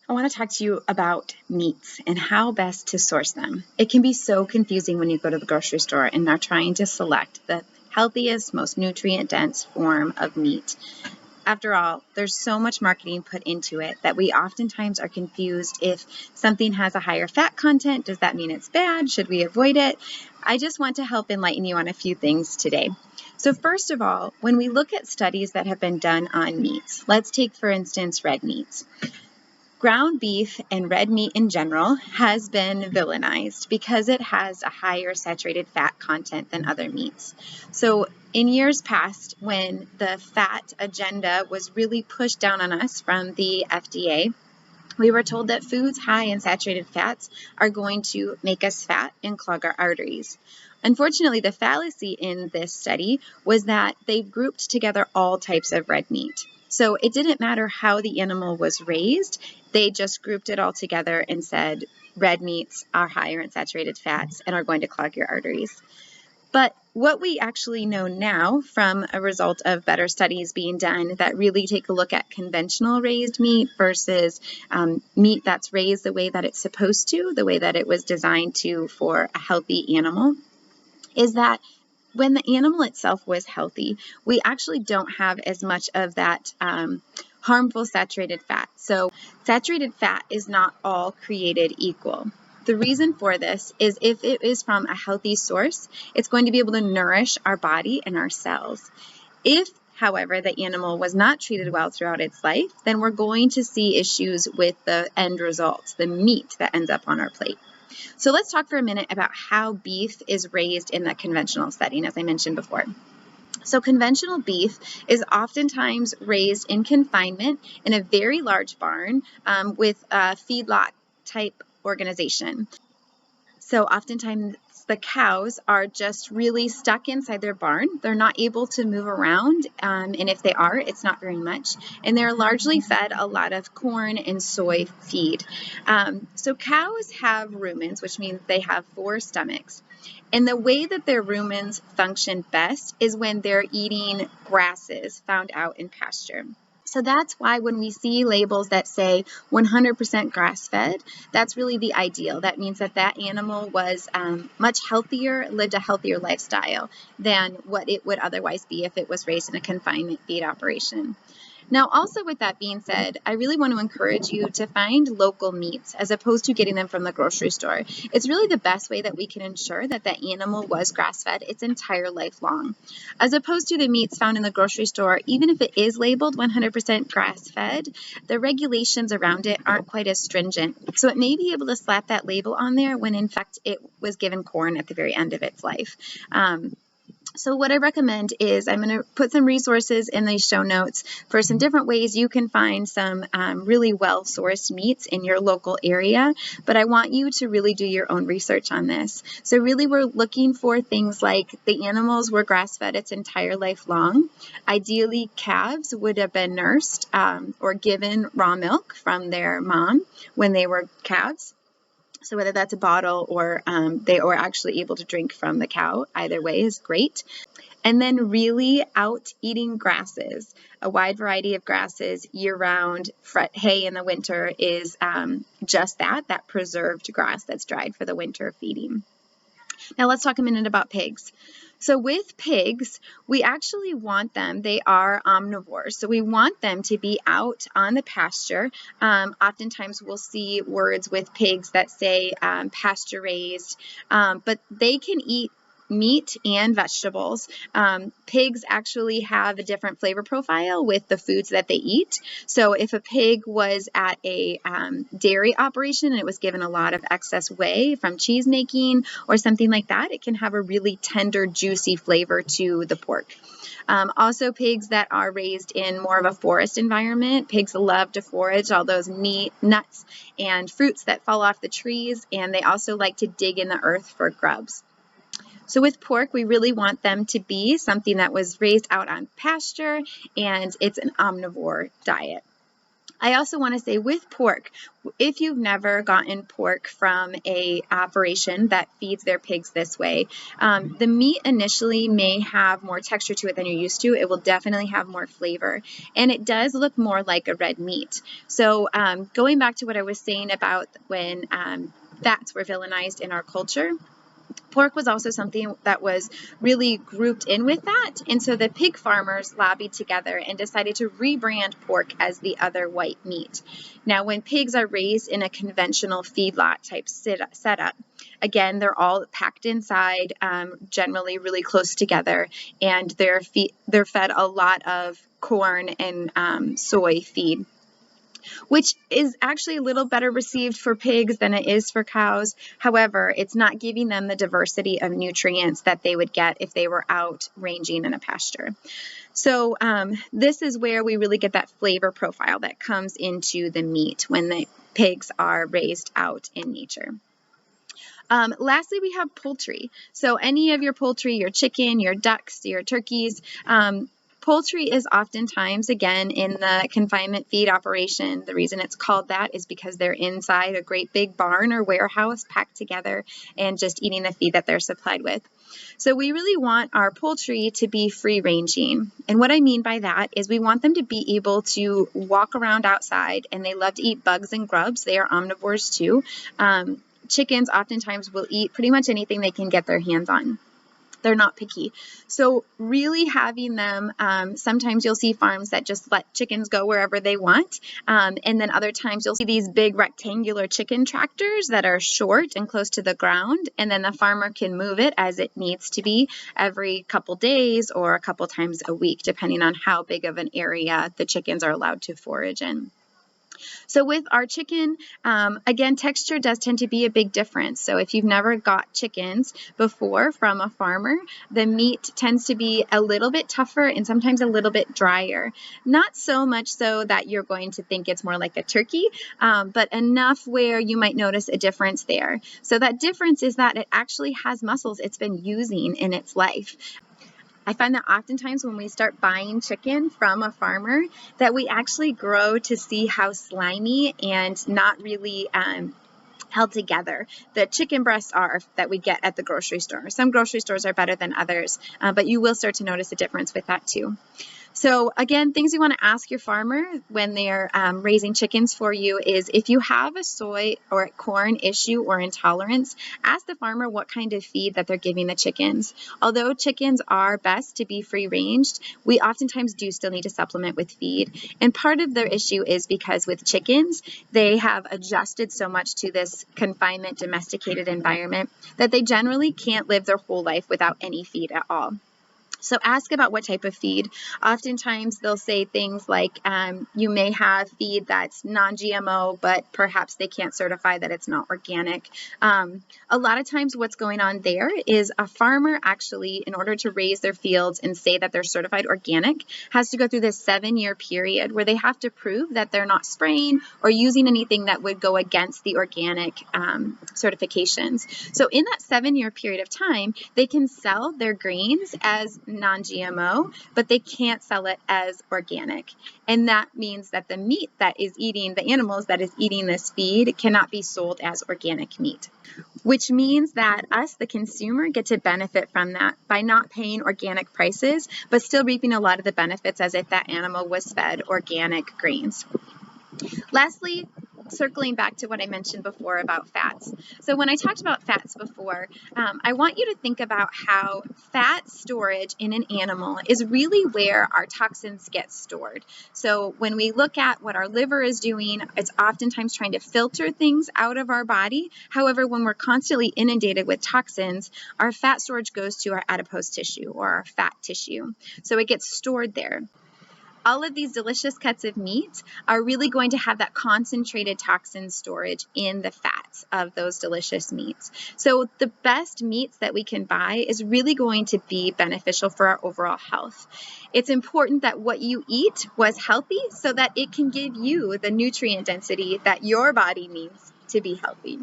I want to talk to you about meats and how best to source them. It can be so confusing when you go to the grocery store and are trying to select the healthiest, most nutrient-dense form of meat. After all, there's so much marketing put into it that we oftentimes are confused if something has a higher fat content. Does that mean it's bad? Should we avoid it? I just want to help enlighten you on a few things today. So first of all, when we look at studies that have been done on meats, let's take, for instance, red meats. Ground beef and red meat in general has been villainized because it has a higher saturated fat content than other meats. So in years past, when the fat agenda was really pushed down on us from the FDA, we were told that foods high in saturated fats are going to make us fat and clog our arteries. Unfortunately, the fallacy in this study was that they grouped together all types of red meat. So it didn't matter how the animal was raised, they just grouped it all together and said red meats are higher in saturated fats and are going to clog your arteries. But what we actually know now from a result of better studies being done that really take a look at conventional raised meat versus meat that's raised the way that it's supposed to, the way that it was designed to for a healthy animal, is that when the animal itself was healthy, we actually don't have as much of that harmful saturated fat. So saturated fat is not all created equal. The reason for this is if it is from a healthy source, it's going to be able to nourish our body and our cells. If, however, the animal was not treated well throughout its life, then we're going to see issues with the end result, the meat that ends up on our plate. So let's talk for a minute about how beef is raised in the conventional setting, as I mentioned before. So conventional beef is oftentimes raised in confinement in a very large barn with a feedlot type organization. So oftentimes the cows are just really stuck inside their barn. They're not able to move around, and if they are, it's not very much. And they're largely fed a lot of corn and soy feed. So cows have rumens, which means they have 4 stomachs. And the way that their rumens function best is when they're eating grasses found out in pasture. So that's why when we see labels that say 100% grass-fed, that's really the ideal. That means that that animal was much healthier, lived a healthier lifestyle than what it would otherwise be if it was raised in a confinement feed operation. Now, also with that being said, I really want to encourage you to find local meats as opposed to getting them from the grocery store. It's really the best way that we can ensure that that animal was grass-fed its entire life long. As opposed to the meats found in the grocery store, even if it is labeled 100% grass-fed, the regulations around it aren't quite as stringent. So it may be able to slap that label on there when in fact it was given corn at the very end of its life. So what I recommend is I'm going to put some resources in the show notes for some different ways you can find some really well-sourced meats in your local area, but I want you to really do your own research on this. So really we're looking for things like the animals were grass-fed its entire life long. Ideally, calves would have been nursed or given raw milk from their mom when they were calves. So whether that's a bottle or they are actually able to drink from the cow, either way is great. And then really out eating grasses, a wide variety of grasses year-round. Hay in the winter is just that preserved grass that's dried for the winter feeding. Now let's talk a minute about pigs. So with pigs, we actually want them, they are omnivores, so we want them to be out on the pasture. Oftentimes we'll see words with pigs that say pasture raised, but they can eat meat and vegetables. Pigs actually have a different flavor profile with the foods that they eat. So if a pig was at a dairy operation and it was given a lot of excess whey from cheese making or something like that, it can have a really tender, juicy flavor to the pork. Also, pigs that are raised in more of a forest environment, pigs love to forage all those nuts and fruits that fall off the trees, and they also like to dig in the earth for grubs. So with pork, we really want them to be something that was raised out on pasture, and it's an omnivore diet. I also want to say with pork, if you've never gotten pork from a operation that feeds their pigs this way, the meat initially may have more texture to it than you're used to. It will definitely have more flavor, and it does look more like a red meat. So going back to what I was saying about when fats were villainized in our culture, pork was also something that was really grouped in with that. And so the pig farmers lobbied together and decided to rebrand pork as the other white meat. Now, when pigs are raised in a conventional feedlot type setup, again, they're all packed inside, generally really close together, and they're fed a lot of corn and soy feed, which is actually a little better received for pigs than it is for cows. However, it's not giving them the diversity of nutrients that they would get if they were out ranging in a pasture. So this is where we really get that flavor profile that comes into the meat when the pigs are raised out in nature. Lastly, we have poultry. So any of your poultry, your chicken, your ducks, your turkeys, poultry is oftentimes, again, in the confinement feed operation. The reason it's called that is because they're inside a great big barn or warehouse packed together and just eating the feed that they're supplied with. So we really want our poultry to be free ranging. And what I mean by that is we want them to be able to walk around outside, and they love to eat bugs and grubs. They are omnivores too. Chickens oftentimes will eat pretty much anything they can get their hands on. They're not picky. So really having them, sometimes you'll see farms that just let chickens go wherever they want. And then other times you'll see these big rectangular chicken tractors that are short and close to the ground. And then the farmer can move it as it needs to be every couple days or a couple times a week, depending on how big of an area the chickens are allowed to forage in. So with our chicken, again, texture does tend to be a big difference. So if you've never got chickens before from a farmer, the meat tends to be a little bit tougher and sometimes a little bit drier. Not so much so that you're going to think it's more like a turkey, but enough where you might notice a difference there. So that difference is that it actually has muscles it's been using in its life. I find that oftentimes when we start buying chicken from a farmer, that we actually grow to see how slimy and not really held together the chicken breasts are that we get at the grocery store. Some grocery stores are better than others, but you will start to notice a difference with that too. So again, things you want to ask your farmer when they're raising chickens for you is if you have a soy or corn issue or intolerance, ask the farmer what kind of feed that they're giving the chickens. Although chickens are best to be free ranged, we oftentimes do still need to supplement with feed. And part of their issue is because with chickens, they have adjusted so much to this confinement domesticated environment that they generally can't live their whole life without any feed at all. So ask about what type of feed. Oftentimes they'll say things like you may have feed that's non-GMO, but perhaps they can't certify that it's not organic. A lot of times what's going on there is a farmer actually, in order to raise their fields and say that they're certified organic, has to go through this 7-year period where they have to prove that they're not spraying or using anything that would go against the organic certifications. So in that 7-year period of time, they can sell their grains as non-GMO, but they can't sell it as organic. And that means that the meat that is eating, the animals that is eating this feed cannot be sold as organic meat, which means that us, the consumer, get to benefit from that by not paying organic prices, but still reaping a lot of the benefits as if that animal was fed organic grains. Lastly, circling back to what I mentioned before about fats. So when I talked about fats before, I want you to think about how fat storage in an animal is really where our toxins get stored. So when we look at what our liver is doing, it's oftentimes trying to filter things out of our body. However, when we're constantly inundated with toxins, our fat storage goes to our adipose tissue or our fat tissue. So it gets stored there. All of these delicious cuts of meat are really going to have that concentrated toxin storage in the fats of those delicious meats. So the best meats that we can buy is really going to be beneficial for our overall health. It's important that what you eat was healthy so that it can give you the nutrient density that your body needs to be healthy.